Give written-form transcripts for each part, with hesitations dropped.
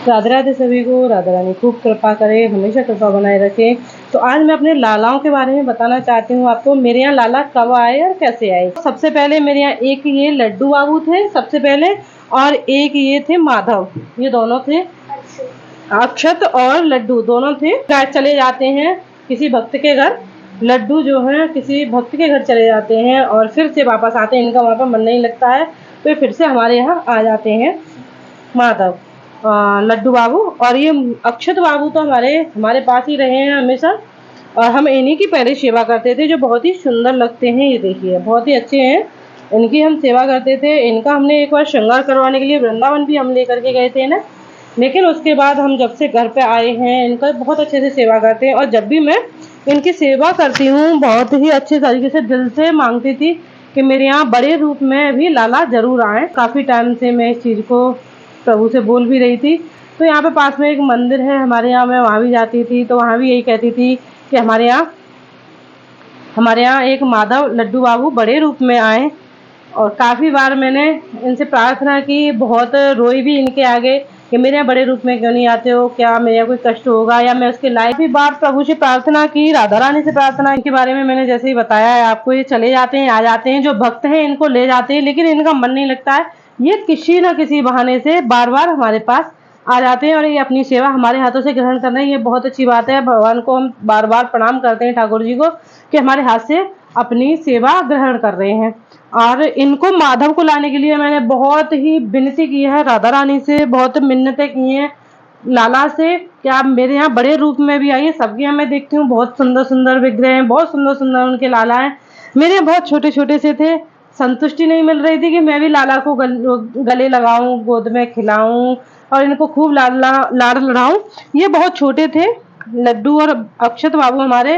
राधे राधे सभी को। राधा रानी खूब कृपा करे, हमेशा कृपा बनाए रखे। तो आज मैं अपने लालाओं के बारे में बताना चाहती हूँ आपको। मेरे यहाँ लाला कब आए और कैसे आए। सबसे पहले मेरे यहाँ एक ये लड्डू बाबू थे सबसे पहले, और एक ये थे माधव। ये दोनों थे, अक्षत और लड्डू दोनों थे। चले जाते हैं किसी भक्त के घर, लड्डू जो है किसी भक्त के घर चले जाते हैं और फिर से वापस आते हैं। इनका वहाँ पर मन नहीं लगता है तो ये फिर से हमारे यहाँ आ जाते हैं माधव, लड्डू बाबू। और ये अक्षत बाबू तो हमारे पास ही रहे हैं हमेशा, और हम इन्हीं की पहले सेवा करते थे, जो बहुत ही सुंदर लगते हैं। ये देखिए बहुत ही अच्छे हैं, इनकी हम सेवा करते थे। इनका हमने एक बार श्रृंगार करवाने के लिए वृंदावन भी हम लेकर के गए थे ना, लेकिन उसके बाद हम जब से घर पे आए हैं इनका बहुत अच्छे से सेवा करते हैं। और जब भी मैं इनकी सेवा करती हूँ बहुत ही अच्छे तरीके से दिल से मांगती थी कि मेरे यहाँ बड़े रूप में भी लाला जरूर आए। काफ़ी टाइम से मैं इस चीज़ को प्रभु से बोल भी रही थी। तो यहाँ पे पास में एक मंदिर है हमारे यहाँ, मैं वहाँ भी जाती थी तो वहाँ भी यही कहती थी कि हमारे यहाँ एक माधव लड्डू बाबू बड़े रूप में आए। और काफ़ी बार मैंने इनसे प्रार्थना की, बहुत रोई भी इनके आगे कि मेरे यहाँ बड़े रूप में क्यों नहीं आते हो, क्या मेरे यहाँ कोई कष्ट होगा या मैं उसके लायक। भी बार प्रभु से प्रार्थना की, राधा रानी से प्रार्थना। इनके बारे में मैंने जैसे ही बताया है आपको, ये चले जाते हैं आ जाते हैं, जो भक्त हैं इनको ले जाते हैं, लेकिन इनका मन नहीं लगता है। ये किसी न किसी बहाने से बार बार हमारे पास आ जाते हैं और ये अपनी सेवा हमारे हाथों से ग्रहण कर रहे हैं। ये बहुत अच्छी बात है। भगवान को हम बार बार प्रणाम करते हैं, ठाकुर जी को, कि हमारे हाथ से अपनी सेवा ग्रहण कर रहे हैं। और इनको माधव को लाने के लिए मैंने बहुत ही विनती की है, राधा रानी से बहुत मिन्नतें की हैं, लाला से कि आप मेरे यहाँ बड़े रूप में भी आइए। सबके यहाँ मैं देखती हूँ बहुत सुंदर सुंदर विग्रह हैं, बहुत सुंदर सुंदर उनके लाला हैं। मेरे यहाँ बहुत छोटे छोटे से थे, संतुष्टि नहीं मिल रही थी कि मैं भी लाला को गले लगाऊं, गोद में खिलाऊं और इनको खूब लाड़ लड़ाऊं। ये बहुत छोटे थे लड्डू और अक्षत बाबू हमारे,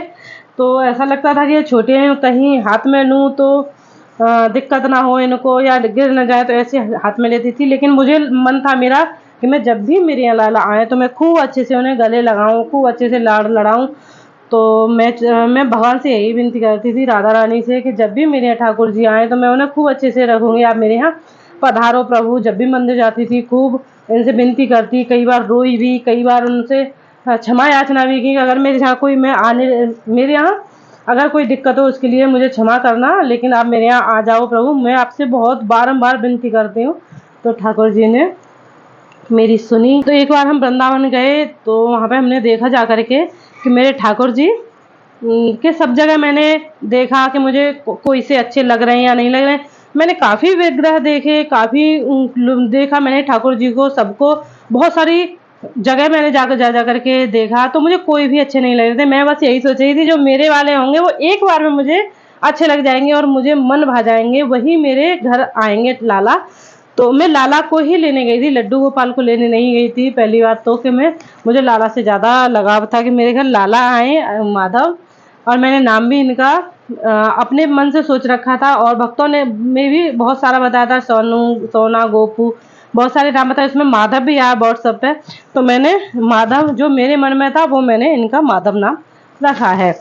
तो ऐसा लगता था कि ये छोटे हैं, कहीं हाथ में लूं तो दिक्कत ना हो इनको या गिर न जाए, तो ऐसे हाथ में लेती थी। लेकिन मुझे मन था मेरा कि मैं जब भी मेरे यहाँ लाला आए तो मैं खूब अच्छे से उन्हें गले लगाऊं, खूब अच्छे से लाड़ लड़ाऊं। तो मैं भगवान से यही विनती करती थी, राधा रानी से, कि जब भी मेरे यहाँ ठाकुर जी आए तो मैं उन्हें खूब अच्छे से रखूंगी। आप मेरे यहाँ पधारो प्रभु। जब भी मंदिर जाती थी खूब इनसे विनती करती, कई बार रोई भी, कई बार उनसे क्षमा याचना भी की, अगर मेरे यहाँ कोई मेरे यहाँ अगर कोई दिक्कत हो उसके लिए मुझे क्षमा करना, लेकिन आप मेरे यहाँ आ जाओ प्रभु, मैं आपसे बहुत बारंबार विनती करती हूँ। तो ठाकुर जी ने मेरी सुनी। तो एक बार हम वृंदावन गए तो वहाँ पे हमने देखा जा करके कि मेरे ठाकुर जी के सब जगह मैंने देखा कि मुझे कोई से अच्छे लग रहे हैं या नहीं लग रहे हैं। मैंने काफ़ी विग्रह देखे, काफ़ी देखा मैंने ठाकुर जी को, सबको बहुत सारी जगह मैंने जा करके देखा, तो मुझे कोई भी अच्छे नहीं लग रहे थे। मैं बस यही सोच रही थी जो मेरे वाले होंगे वो एक बार में मुझे अच्छे लग जाएंगे और मुझे मन भा जाएंगे, वही मेरे घर आएंगे लाला। तो मैं लाला को ही लेने गई थी, लड्डू गोपाल को लेने नहीं गई थी पहली बात तो, कि मुझे लाला से ज़्यादा लगाव था कि मेरे घर लाला आए माधव। और मैंने नाम भी इनका अपने मन से सोच रखा था, और भक्तों ने में भी बहुत सारा बताया था, सोनू, सोना, गोपू, बहुत सारे नाम बताए, उसमें माधव भी आया व्हाट्सएप पे। तो मैंने माधव जो मेरे मन में था वो मैंने इनका माधव नाम रखा है।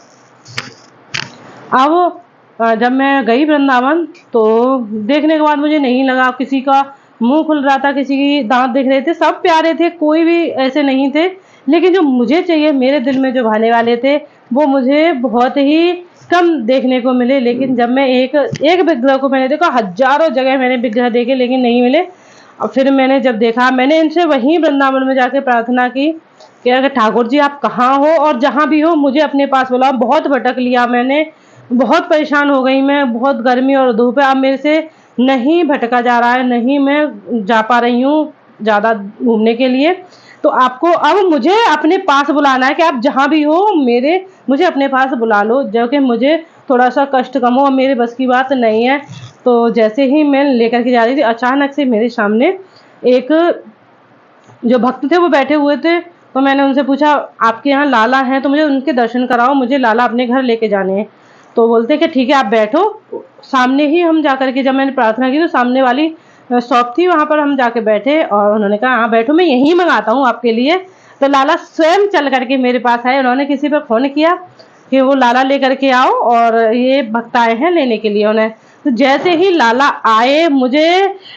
अब जब मैं गई वृंदावन तो देखने के बाद मुझे नहीं लगा, किसी का मुंह खुल रहा था, किसी की दांत दिख रहे थे, सब प्यारे थे, कोई भी ऐसे नहीं थे। लेकिन जो मुझे चाहिए, मेरे दिल में जो भाने वाले थे, वो मुझे बहुत ही कम देखने को मिले। लेकिन जब मैं एक विग्रह को मैंने देखा, हजारों जगह मैंने विग्रह देखे लेकिन नहीं मिले। और फिर मैंने जब देखा, मैंने इनसे वहीं वृंदावन में जाके प्रार्थना की कि अगर ठाकुर जी आप कहाँ हो और जहाँ भी हो मुझे अपने पास बुलाओ। बहुत भटक लिया मैंने, बहुत परेशान हो गई मैं, बहुत गर्मी और धूप है, अब मेरे से नहीं भटका जा रहा है, नहीं मैं जा पा रही हूँ ज़्यादा घूमने के लिए। तो आपको अब मुझे अपने पास बुलाना है कि आप जहाँ भी हो मुझे अपने पास बुला लो, जो कि मुझे थोड़ा सा कष्ट कम हो, मेरे बस की बात नहीं है। तो जैसे ही मैं लेकर के जा रही थी, अचानक से मेरे सामने एक जो भक्त थे वो बैठे हुए थे। तो मैंने उनसे पूछा आपके यहाँ लाला हैं तो मुझे उनके दर्शन कराओ, मुझे लाला अपने घर लेके जाने हैं। तो बोलते कि ठीक है आप बैठो। सामने ही हम जा करके, जब मैंने प्रार्थना की तो सामने वाली शॉप थी, वहाँ पर हम जाके बैठे और उन्होंने कहा हाँ बैठो, मैं यहीं मंगाता हूँ आपके लिए। तो लाला स्वयं चल करके मेरे पास आए, उन्होंने किसी पर फ़ोन किया कि वो लाला लेकर के आओ और ये भक्त आए हैं लेने के लिए उन्हें। तो जैसे ही लाला आए मुझे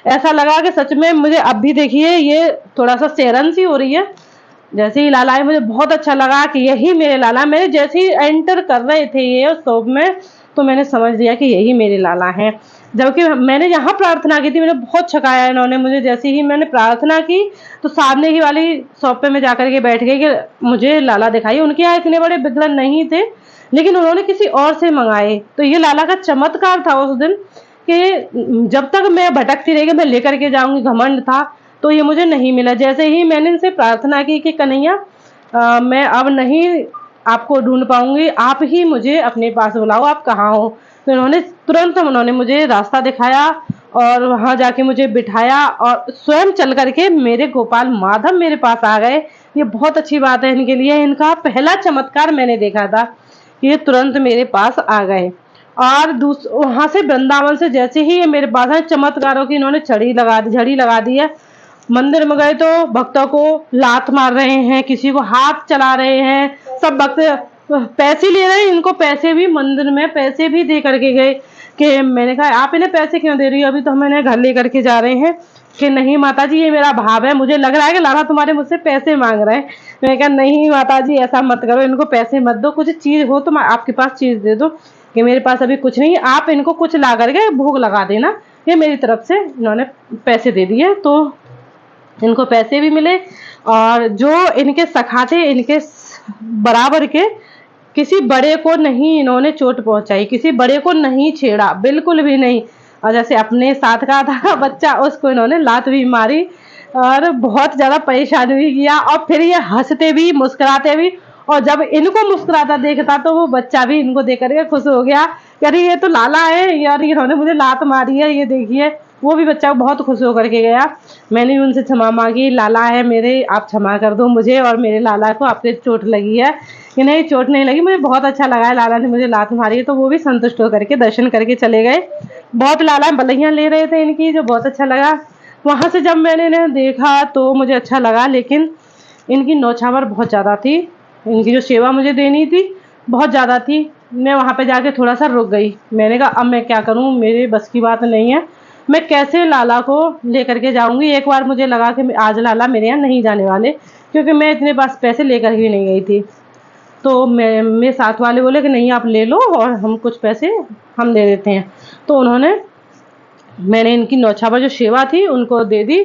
ऐसा लगा कि सच में मुझे अब भी देखिए ये थोड़ा सा सेरन सी हो रही है। जैसे ही लाला आए मुझे बहुत अच्छा लगा कि यही मेरे लाला। मैंने जैसे ही एंटर कर रहे थे ये उस शॉप में, तो मैंने समझ लिया कि यही मेरे लाला हैं। जबकि मैंने यहाँ प्रार्थना की थी, मैंने बहुत छकाया इन्होंने मुझे। जैसे ही मैंने प्रार्थना की तो सामने ही वाली शॉप पे मैं जाकर के बैठ गई कि मुझे लाला दिखाई। उनके यहाँ इतने बड़े विग्रह नहीं थे, लेकिन उन्होंने किसी और से मंगाए। तो ये लाला का चमत्कार था उस दिन कि जब तक मैं भटकती रही मैं लेकर के जाऊंगी, घमंड था, तो ये मुझे नहीं मिला। जैसे ही मैंने इनसे प्रार्थना की कि कन्हैया मैं अब नहीं आपको ढूंढ पाऊंगी, आप ही मुझे अपने पास बुलाओ, आप कहाँ हो। तो उन्होंने मुझे रास्ता दिखाया और वहां जाके मुझे बिठाया और स्वयं चल करके मेरे गोपाल माधव मेरे पास आ गए। ये बहुत अच्छी बात है इनके लिए। इनका पहला चमत्कार मैंने देखा था, ये तुरंत मेरे पास आ गए। और वहां से वृंदावन से जैसे ही ये मेरे पास आए, चमत्कारों की इन्होंने झड़ी लगा दी है। मंदिर में गए तो भक्तों को लात मार रहे हैं, किसी को हाथ चला रहे हैं, सब भक्त पैसे ले रहे हैं। इनको पैसे भी मंदिर में पैसे भी दे करके गए कि मैंने कहा आप इन्हें पैसे क्यों दे रही हो, अभी तो हम इन्हें घर लेकर के जा रहे हैं। कि नहीं माता जी ये मेरा भाव है, मुझे लग रहा है कि लाला तुम्हारे मुझसे पैसे मांग रहे हैं। मैंने कहा नहीं माता जी ऐसा मत करो, इनको पैसे मत दो, कुछ चीज हो तो मैं आपके पास चीज दे दो। कि मेरे पास अभी कुछ नहीं, आप इनको कुछ ला करके भोग लगा देना। ये मेरी तरफ से इन्होंने पैसे दे दिए, तो इनको पैसे भी मिले। और जो इनके सखा थे, इनके बराबर के किसी बड़े को नहीं इन्होंने चोट पहुंचाई, किसी बड़े को नहीं छेड़ा, बिल्कुल भी नहीं। और जैसे अपने साथ का था बच्चा, उसको इन्होंने लात भी मारी और बहुत ज्यादा परेशान भी किया। और फिर ये हंसते भी मुस्कुराते भी, और जब इनको मुस्कुराता देखता तो वो बच्चा भी इनको देख करके खुश हो गया। अरे ये तो लाला है यार, इन्होंने मुझे लात मारी है, ये देखिए। वो भी बच्चा बहुत खुश होकर के गया। मैंने भी उनसे क्षमा मांगी, लाला है मेरे, आप क्षमा कर दो मुझे और मेरे लाला को, आपके चोट लगी है। कि नहीं चोट नहीं लगी, मुझे बहुत अच्छा लगा है, लाला ने मुझे लात मारी है। तो वो भी संतुष्ट होकर के दर्शन करके चले गए। बहुत लाला बलैया ले रहे थे इनकी, जो बहुत अच्छा लगा। वहां से जब मैंने इन्हें देखा तो मुझे अच्छा लगा, लेकिन इनकी नौछावर बहुत ज़्यादा थी। इनकी जो सेवा मुझे देनी थी बहुत ज़्यादा थी। मैं वहाँ पे जाके थोड़ा सा रुक गई। मैंने कहा अब मैं क्या करूँ, मेरे बस की बात नहीं है, मैं कैसे लाला को लेकर के जाऊंगी। एक बार मुझे लगा कि आज लाला मेरे यहाँ नहीं जाने वाले, क्योंकि मैं इतने पास पैसे लेकर ही नहीं गई थी। तो मेरे साथ वाले बोले कि नहीं आप ले लो और हम कुछ पैसे हम दे देते हैं। तो मैंने इनकी नौछावर जो सेवा थी उनको दे दी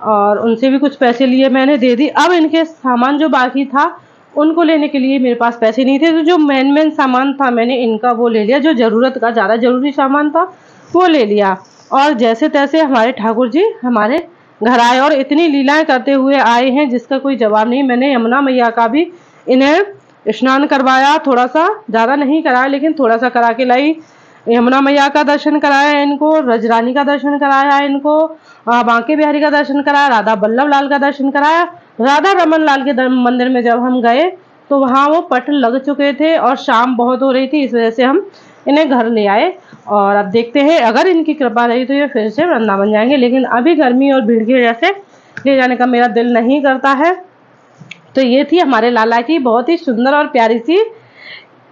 और उनसे भी कुछ पैसे लिए, मैंने दे दी। अब इनके सामान जो बाकी था उनको लेने के लिए मेरे पास पैसे नहीं थे, तो जो मेन सामान था मैंने इनका वो ले लिया। जो ज़रूरत का ज़्यादा ज़रूरी सामान था वो ले लिया। और जैसे तैसे हमारे ठाकुर जी हमारे घर आए और इतनी लीलाएं करते हुए आए हैं जिसका कोई जवाब नहीं। मैंने यमुना मैया का भी इन्हें स्नान करवाया, थोड़ा सा, ज़्यादा नहीं कराया लेकिन थोड़ा सा करा के लाई। यमुना मैया का दर्शन कराया इनको, रजरानी का दर्शन कराया इनको, बांके बिहारी का दर्शन कराया, राधा बल्लभ लाल का दर्शन कराया। राधा रमन लाल के मंदिर में जब हम गए तो वहाँ वो पट लग चुके थे और शाम बहुत हो रही थी, इस वजह से हम इन्हें घर ले आए। और अब देखते हैं अगर इनकी कृपा रही तो ये फिर से वृंदावन जाएंगे, लेकिन अभी गर्मी और भीड़ की वजह से ले जाने का मेरा दिल नहीं करता है। तो ये थी हमारे लाला की बहुत ही सुंदर और प्यारी सी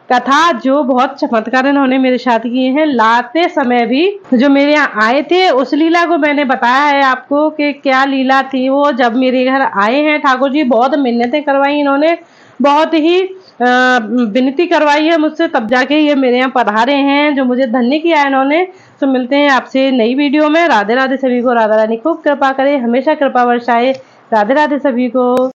कथा, जो बहुत चमत्कार इन्होंने मेरे साथ किए हैं। लाते समय भी जो मेरे यहाँ आए थे उस लीला को मैंने बताया है आपको कि क्या लीला थी वो। जब मेरे घर आए हैं ठाकुर जी, बहुत मिन्नतें करवाई इन्होंने, बहुत ही विनती करवाई है मुझसे, तब जाके ये मेरे यहाँ पधारे हैं, जो मुझे धन्य किया है इन्होंने। तो मिलते हैं आपसे नई वीडियो में। राधे राधे सभी को, राधा रानी खूब कृपा करे, हमेशा कृपा वर्षाए। राधे राधे सभी को।